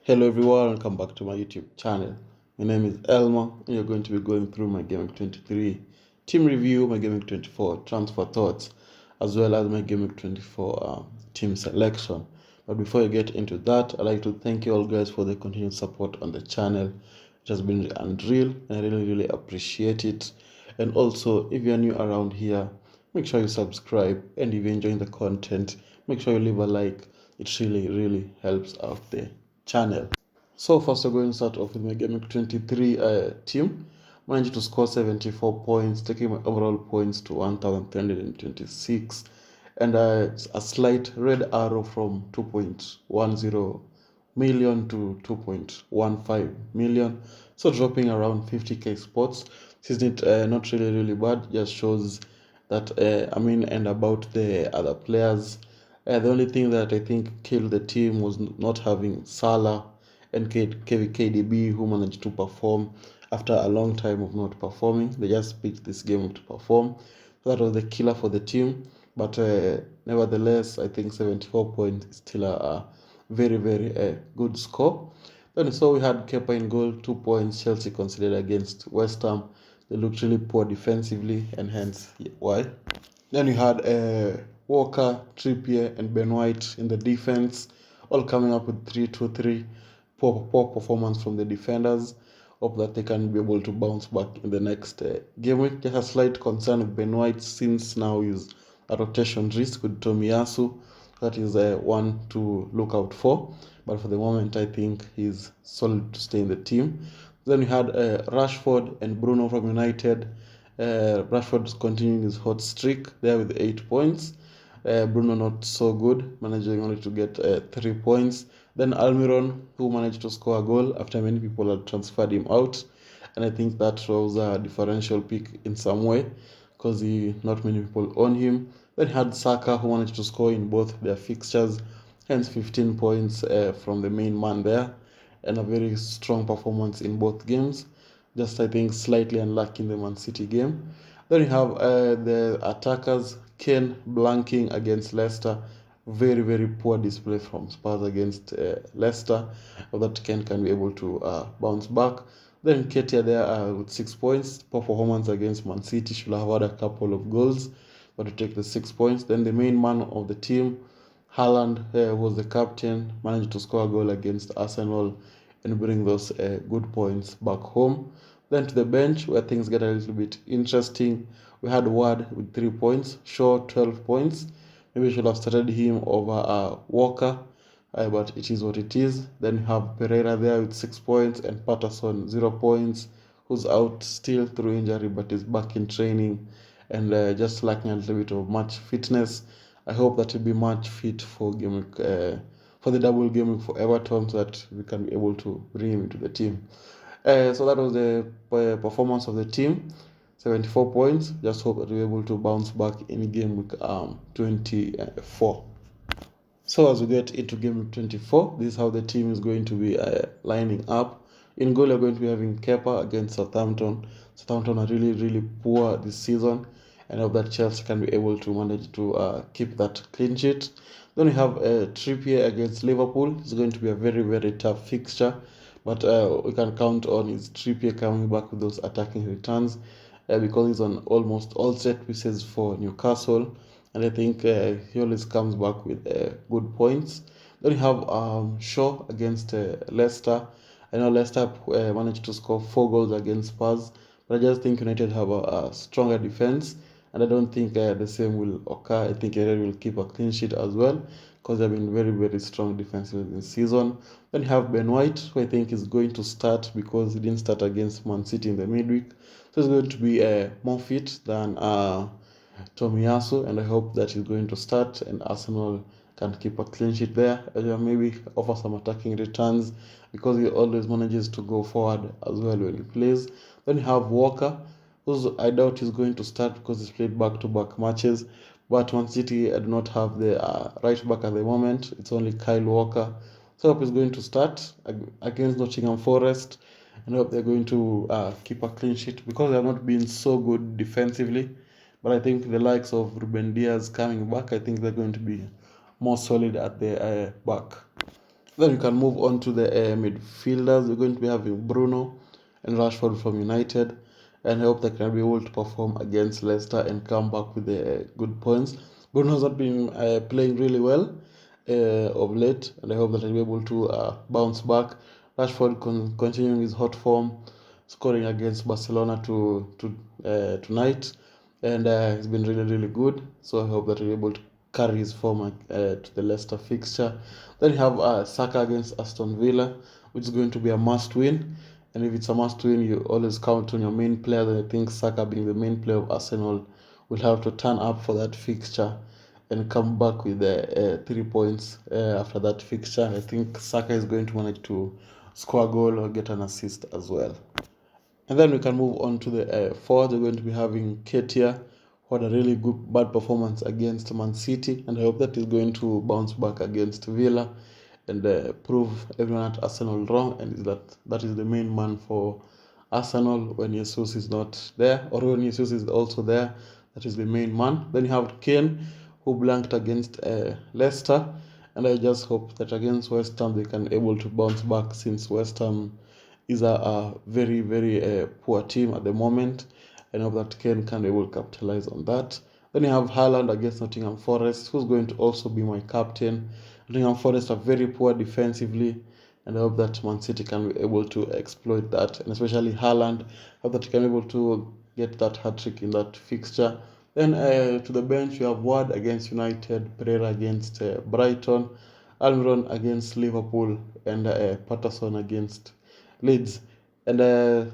Hello everyone, welcome back to my YouTube channel. My name is Elma and you're going to be going through my GW23 team review, my GW24 transfer thoughts, as well as my GW24 team selection. But before you get into that, I'd like to thank you all guys for the continued support on the channel. It has been unreal and I really appreciate it. And also, if you're new around here, make sure you subscribe, and if you're enjoying the content, make sure you leave a like. It really helps out the channel. So first we're going to start off with my GW23 team. Managed to score 74 points, taking my overall points to 1,326, and a slight red arrow from 2.10 million to 2.15 million, so dropping around 50k spots. This isn't not really bad, just shows that and about the other players. The only thing that I think killed the team was not having Salah and KDB, who managed to perform after a long time of not performing. They just picked this game to perform. So that was the killer for the team. But nevertheless, I think 74 points is still a very good score. Then so we had Kepa in goal, 2 points. Chelsea conceded against West Ham. They looked really poor defensively, and hence why. Then we had Walker, Trippier, and Ben White in the defense, all coming up with 3-2-3. Poor performance from the defenders. Hope that they can be able to bounce back in the next game week. Just a slight concern with Ben White, since now he's a rotation risk with Tomiyasu. That is one to look out for. But for the moment, I think he's solid to stay in the team. Then we had Rashford and Bruno from United. Rashford's continuing his hot streak there with 8 points. Bruno not so good, managing only to get 3 points. Then Almiron, who managed to score a goal after many people had transferred him out. And I think that was a differential pick in some way, because not many people own him. Then he had Saka, who managed to score in both their fixtures, hence 15 points from the main man there, and a very strong performance in both games. Just I think slightly unlucky in the Man City game. Then you have the attackers, Kane blanking against Leicester. Very poor display from Spurs against Leicester. That Kane can be able to bounce back. Then Ketia there with 6 points. Poor performance against Man City. Should have had a couple of goals, but to take the 6 points. Then the main man of the team, Haaland, was the captain, managed to score a goal against Arsenal and bring those good points back home. Then to the bench, where things get a little bit interesting, we had Ward with 3 points, Shaw 12 points. Maybe we should have started him over Walker, but it is what it is. Then we have Pereira there with 6 points and Patterson 0 points, who's out still through injury but is back in training and just lacking a little bit of match fitness. I hope that he'll be match fit for for the double game for Everton, so that we can be able to bring him into the team. So that was the performance of the team. 74 points. Just hope that we're able to bounce back in game week 24. So as we get into game week 24, this is how the team is going to be lining up. In goal, we're going to be having Kepa against Southampton. Southampton are really poor this season, and I hope that Chelsea can be able to manage to keep that clean sheet. Then we have Trippier against Liverpool. It's going to be a very tough fixture, but we can count on his Trippier coming back with those attacking returns, because he's on almost all set pieces for Newcastle, and I think he always comes back with good points. Then we have Shaw against Leicester. I know Leicester managed to score 4 goals against Spurs, but I just think United have a stronger defense, and I don't think the same will occur. I think United will keep a clean sheet as well, because they've been very strong defensively this season. Then you have Ben White, who I think is going to start because he didn't start against Man City in the midweek. So he's going to be more fit than Tomiyasu, and I hope that he's going to start and Arsenal can keep a clean sheet there. Maybe offer some attacking returns, because he always manages to go forward as well when he plays. Then you have Walker, who I doubt he's going to start because he's played back-to-back matches. But Man City do not have the right back at the moment. It's only Kyle Walker. So I hope he's going to start against Nottingham Forest, and I hope they're going to keep a clean sheet, because they have not been so good defensively. But I think the likes of Ruben Diaz coming back, I think they're going to be more solid at the back. Then we can move on to the midfielders. We're going to be having Bruno and Rashford from United, and I hope they can be able to perform against Leicester and come back with the good points. Bruno has not been playing really well of late, and I hope that he'll be able to bounce back. Rashford continuing his hot form, scoring against Barcelona tonight, and he's been really good. So I hope that he'll be able to carry his form to the Leicester fixture. Then you have Saka against Aston Villa, which is going to be a must-win. And if it's a must-win, you always count on your main player. And I think Saka, being the main player of Arsenal, will have to turn up for that fixture and come back with the 3 points after that fixture. And I think Saka is going to manage to score a goal or get an assist as well. And then we can move on to the fourth. We're going to be having Ketia, who had a really bad performance against Man City, and I hope that he's going to bounce back against Villa and prove everyone at Arsenal wrong, and that is the main man for Arsenal when Jesus is not there, or when Jesus is also there. That is the main man. Then you have Kane, who blanked against Leicester, and I just hope that against West Ham they can able to bounce back, since West Ham is a very poor team at the moment. I know that Kane can able to capitalize on that. Then you have Haaland against Nottingham Forest, who's going to also be my captain. Nottingham Forest are very poor defensively, and I hope that Man City can be able to exploit that, and especially Haaland. I hope that he can be able to get that hat-trick in that fixture. Then to the bench, you have Ward against United, Pereira against Brighton, Almiron against Liverpool, and Patterson against Leeds. And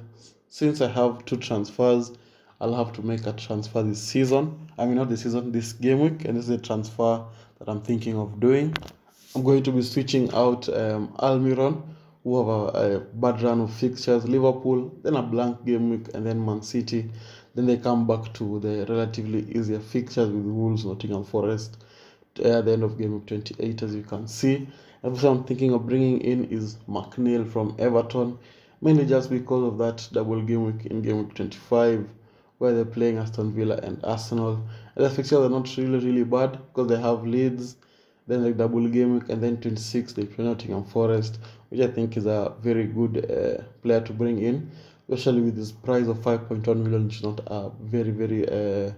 since I have 2 transfers, I'll have to make a transfer this season. I mean, not this season, this game week, and this is a transfer that I'm thinking of doing. I'm going to be switching out Almiron, who have a bad run of fixtures, Liverpool, then a blank game week, and then Man City. Then they come back to the relatively easier fixtures with Wolves, Nottingham Forest, at the end of game week 28, as you can see. And what I'm thinking of bringing in is McNeil from Everton, mainly just because of that double game week in game week 25, where they're playing Aston Villa and Arsenal. And the fixtures are not really bad, because they have Leeds, then like double game week, and then 26 they play Nottingham Forest, which I think is a very good player to bring in, especially with his price of 5.1 million, which is not a very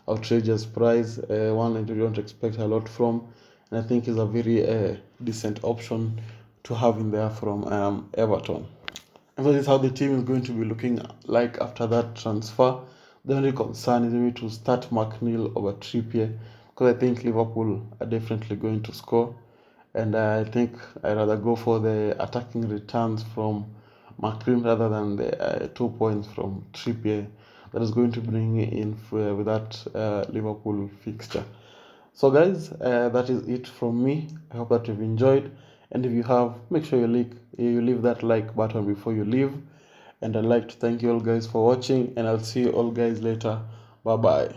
outrageous price, one that you don't expect a lot from, and I think is a very decent option to have in there from Everton. And so this is how the team is going to be looking like after that transfer. The only concern is maybe to start McNeil over Trippier, because I think Liverpool are definitely going to score, and I think I'd rather go for the attacking returns from McNeil rather than the 2 points from Trippier that is going to bring in with that Liverpool fixture. So guys, that is it from me. I hope that you've enjoyed, and if you have, make sure you leave that like button before you leave. And I'd like to thank you all guys for watching, and I'll see you all guys later. Bye bye.